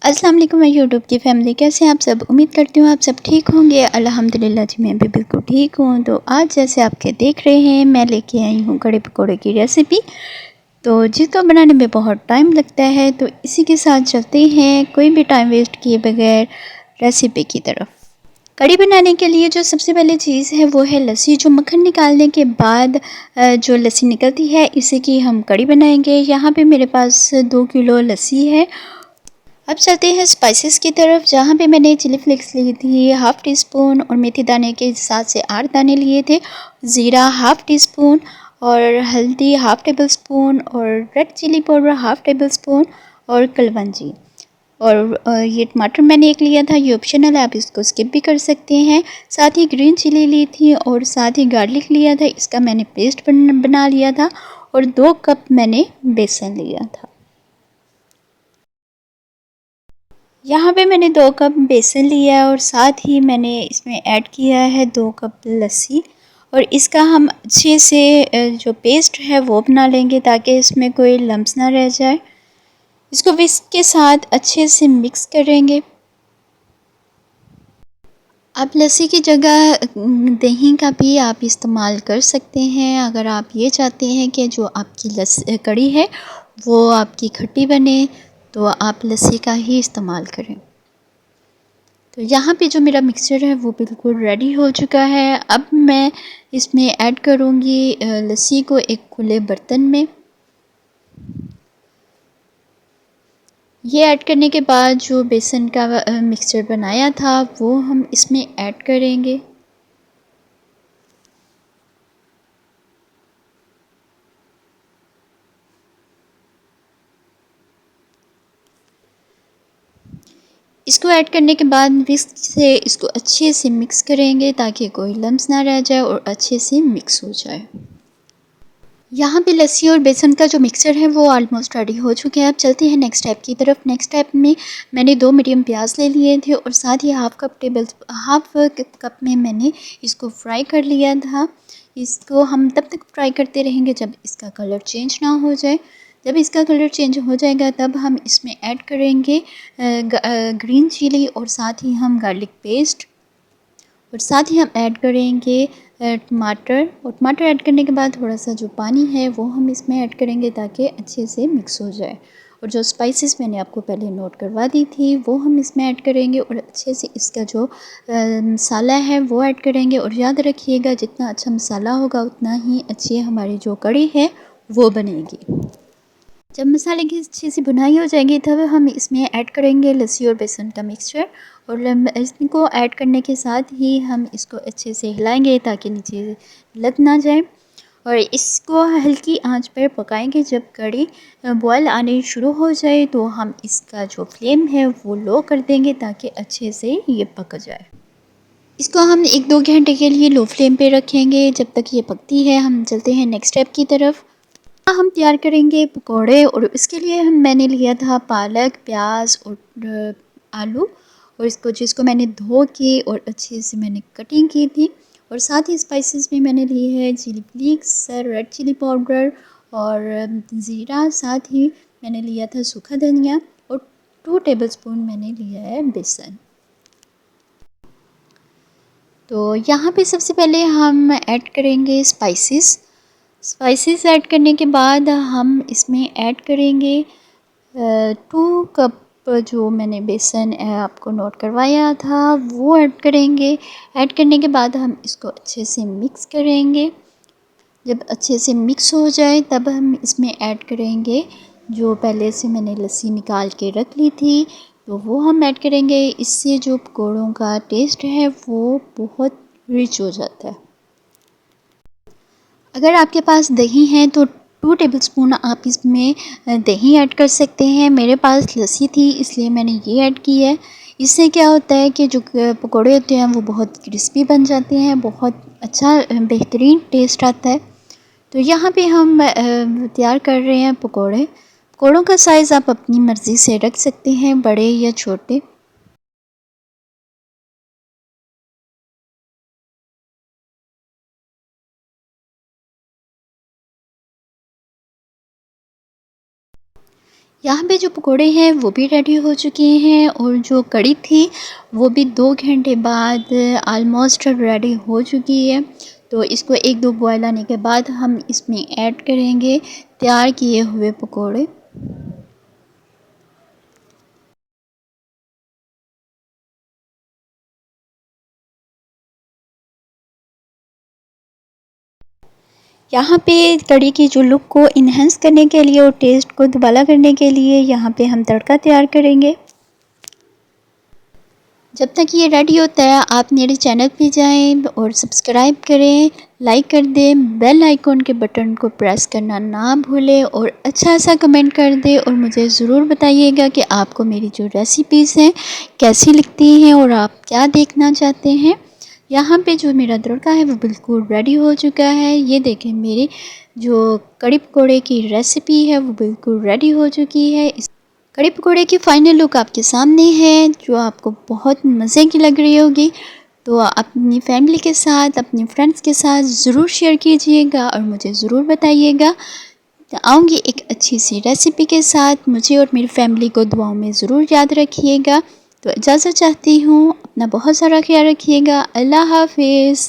अस्सलाम वालेकुम मेरी यूट्यूब की फ़ैमिली, कैसे हैं आप सब। उम्मीद करती हूँ आप सब ठीक होंगे। अल्हम्दुलिल्लाह जी मैं भी बिल्कुल ठीक हूँ। तो आज जैसे आपके देख रहे हैं मैं लेके आई हूँ कड़ी पकौड़े की रेसिपी, तो जिसको बनाने में बहुत टाइम लगता है। तो इसी के साथ चलते हैं कोई भी टाइम वेस्ट किए बगैर रेसिपी की तरफ। कड़ी बनाने के लिए जो सबसे पहले चीज़ है वो है लस्सी। जो मक्खन निकालने के बाद जो लस्सी निकलती है इसी की हम कड़ी बनाएंगे। यहाँ पे मेरे पास 2 किलो लस्सी है। अब चलते हैं स्पाइसेस की तरफ, जहाँ पे मैंने चिली फ्लेक्स ली थी हाफ़ टी स्पून और मेथी दाने के 7 से 8 दाने लिए थे, ज़ीरा हाफ़ टी स्पून और हल्दी हाफ़ टेबल स्पून और red chilli powder half tablespoon और कलवंजी। और ये टमाटर मैंने एक लिया था, ये ऑप्शनल है, आप इसको स्किप भी कर सकते हैं। साथ ही ग्रीन चिली ली थी और साथ ही गार्लिक लिया था, इसका मैंने पेस्ट बना लिया था। और 2 कप मैंने बेसन लिया था। यहाँ पे मैंने 2 कप बेसन लिया है और साथ ही मैंने इसमें ऐड किया है 2 कप लस्सी। और इसका हम अच्छे से जो पेस्ट है वो बना लेंगे ताकि इसमें कोई लम्स ना रह जाए। इसको विस्क के साथ अच्छे से मिक्स करेंगे। आप लस्सी की जगह दही का भी आप इस्तेमाल कर सकते हैं, अगर आप ये चाहते हैं कि जो आपकी कड़ी है वो आपकी खट्टी बने तो आप लस्सी का ही इस्तेमाल करें। तो यहाँ पे जो मेरा मिक्सचर है वो बिल्कुल रेडी हो चुका है। अब मैं इसमें ऐड करूँगी लस्सी को एक खुले बर्तन में। ये ऐड करने के बाद जो बेसन का मिक्सचर बनाया था वो हम इसमें ऐड करेंगे। इसको ऐड करने के बाद विस्क से इसको अच्छे से मिक्स करेंगे ताकि कोई लम्स ना रह जाए और अच्छे से मिक्स हो जाए। यहाँ पे लस्सी और बेसन का जो मिक्सचर है वो ऑलमोस्ट रेडी हो चुके हैं। अब चलते हैं नेक्स्ट स्टेप की तरफ। नेक्स्ट स्टेप में मैंने 2 मीडियम प्याज ले लिए थे और साथ ही हाफ कप में मैंने इसको फ्राई कर लिया था। इसको हम तब तक फ्राई करते रहेंगे जब इसका कलर चेंज ना हो जाए। जब इसका कलर चेंज हो जाएगा तब हम इसमें ऐड करेंगे ग्रीन चिली और साथ ही हम गार्लिक पेस्ट और साथ ही हम ऐड करेंगे टमाटर। और टमाटर ऐड करने के बाद थोड़ा सा जो पानी है वो हम इसमें ऐड करेंगे ताकि अच्छे से मिक्स हो जाए। और जो स्पाइसेस मैंने आपको पहले नोट करवा दी थी वो हम इसमें ऐड करेंगे और अच्छे से इसका जो मसाला है वो ऐड करेंगे। और याद रखिएगा जितना अच्छा मसाला होगा उतना ही अच्छी हमारी जो कड़ी है वो बनेगी। जब मसाले की अच्छी सी भुनाई हो जाएगी तब हम इसमें ऐड करेंगे लस्सी और बेसन का मिक्सचर। और इसको ऐड करने के साथ ही हम इसको अच्छे से हिलाएंगे ताकि नीचे लग ना जाए। और इसको हल्की आंच पर पकाएंगे। जब कड़ी बॉयल आने शुरू हो जाए तो हम इसका जो फ्लेम है वो लो कर देंगे ताकि अच्छे से ये पक जाए। इसको हम 1-2 घंटे के लिए लो फ्लेम पे रखेंगे जब तक ये पकती है। हम चलते हैं नेक्स्ट स्टेप की तरफ। हम तैयार करेंगे पकोड़े और इसके लिए मैंने लिया था पालक, प्याज और आलू। और जिसको मैंने धो के और अच्छे से मैंने कटिंग की थी। और साथ ही स्पाइसेस में मैंने लिए है chilli flakes, red chilli powder और ज़ीरा। साथ ही मैंने लिया था सूखा धनिया और 2 टेबलस्पून मैंने लिया है बेसन। तो यहाँ पे सबसे पहले हम ऐड करेंगे स्पाइसेस ऐड करने के बाद हम इसमें ऐड करेंगे 2 कप जो मैंने बेसन आपको नोट करवाया था वो ऐड करेंगे। ऐड करने के बाद हम इसको अच्छे से मिक्स करेंगे। जब अच्छे से मिक्स हो जाए तब हम इसमें ऐड करेंगे जो पहले से मैंने लस्सी निकाल के रख ली थी, तो वो हम ऐड करेंगे। इससे जो पकौड़ों का टेस्ट है वो बहुत रिच हो जाता है। अगर आपके पास दही है तो 2 टेबलस्पून आप इसमें दही ऐड कर सकते हैं। मेरे पास लस्सी थी इसलिए मैंने ये ऐड की है। इससे क्या होता है कि जो पकोड़े होते हैं वो बहुत क्रिस्पी बन जाते हैं, बहुत अच्छा बेहतरीन टेस्ट आता है। तो यहाँ पे हम तैयार कर रहे हैं पकोड़े। पकोड़ों का साइज़ आप अपनी मर्ज़ी से रख सकते हैं, बड़े या छोटे। यहाँ पे जो पकोड़े हैं वो भी रेडी हो चुके हैं और जो कड़ी थी वो भी 2 घंटे बाद ऑलमोस्ट रेडी हो चुकी है। तो इसको 1-2 बॉयल आने के बाद हम इसमें ऐड करेंगे तैयार किए हुए पकोड़े। यहाँ पे कड़ी की जो लुक को इन्हेंस करने के लिए और टेस्ट को दुबारा करने के लिए यहाँ पे हम तड़का तैयार करेंगे। जब तक ये रेडी होता है आप मेरे चैनल पे जाएं और सब्सक्राइब करें, लाइक कर दें, बेल आइकॉन के बटन को प्रेस करना ना भूलें और अच्छा सा कमेंट कर दें और मुझे ज़रूर बताइएगा कि आपको मेरी जो रेसिपीज़ हैं कैसी लगती हैं और आप क्या देखना चाहते हैं। यहाँ पे जो मेरा तड़का है वो बिल्कुल रेडी हो चुका है। ये देखें मेरी जो कड़ी पकौड़े की रेसिपी है वो बिल्कुल रेडी हो चुकी है। कड़ी पकौड़े की फ़ाइनल लुक आपके सामने है जो आपको बहुत मज़े की लग रही होगी। तो अपनी फैमिली के साथ, अपने फ्रेंड्स के साथ ज़रूर शेयर कीजिएगा और मुझे ज़रूर बताइएगा। तो आऊँगी एक अच्छी सी रेसिपी के साथ। मुझे और मेरी फैमिली को दुआओं में ज़रूर याद रखिएगा। तो इजाज़त चाहती हूँ, अपना बहुत सारा ख्याल रखिएगा। अल्लाह हाफ़िज़।